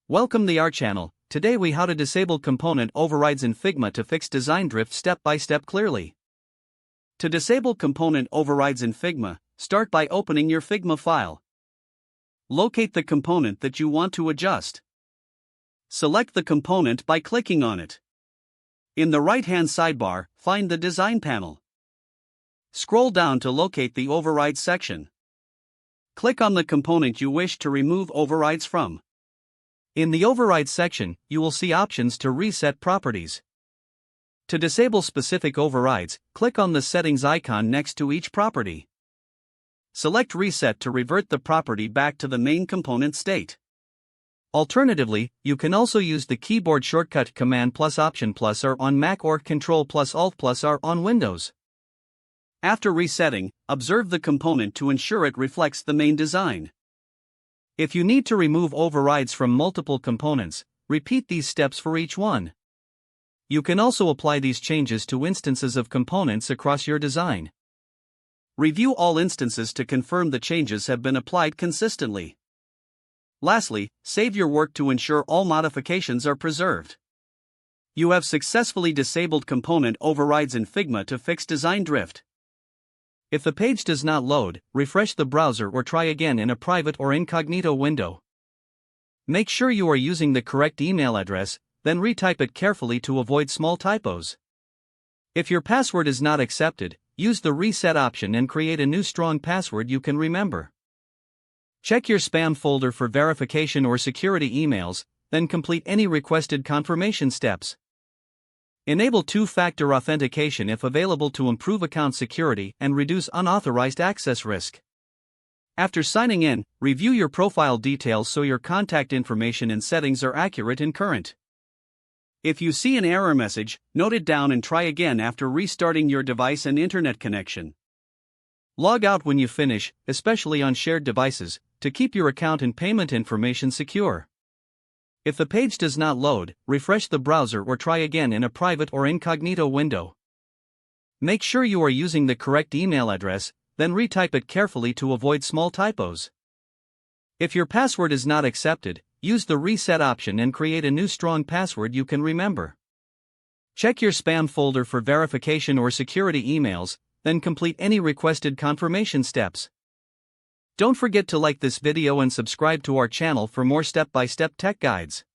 Welcome to our channel. Today we how to disable component overrides in Figma to fix design drift step by step clearly. To disable component overrides in Figma, start by opening your Figma file. Locate the component that you want to adjust. Select the component by clicking on it. In the right-hand sidebar, find the Design panel. Scroll down to locate the Overrides section. Click on the component you wish to remove overrides from. In the Overrides section, you will see options to reset properties. To disable specific overrides, click on the settings icon next to each property. Select Reset to revert the property back to the main component state. Alternatively, you can also use the keyboard shortcut Command plus Option plus R on Mac or Control plus Alt plus R on Windows. After resetting, observe the component to ensure it reflects the main design. If you need to remove overrides from multiple components, repeat these steps for each one. You can also apply these changes to instances of components across your design. Review all instances to confirm the changes have been applied consistently. Lastly, save your work to ensure all modifications are preserved. You have successfully disabled component overrides in Figma to fix design drift. If the page does not load, refresh the browser or try again in a private or incognito window. Make sure you are using the correct email address, then retype it carefully to avoid small typos. If your password is not accepted, use the reset option and create a new strong password you can remember. Check your spam folder for verification or security emails, then complete any requested confirmation steps. Enable two-factor authentication if available to improve account security and reduce unauthorized access risk. After signing in, review your profile details so your contact information and settings are accurate and current. If you see an error message, note it down and try again after restarting your device and internet connection. Log out when you finish, especially on shared devices, to keep your account and payment information secure. If the page does not load, refresh the browser or try again in a private or incognito window. Make sure you are using the correct email address, then retype it carefully to avoid small typos. If your password is not accepted, use the reset option and create a new strong password you can remember. Check your spam folder for verification or security emails, then complete any requested confirmation steps. Don't forget to like this video and subscribe to our channel for more step-by-step tech guides.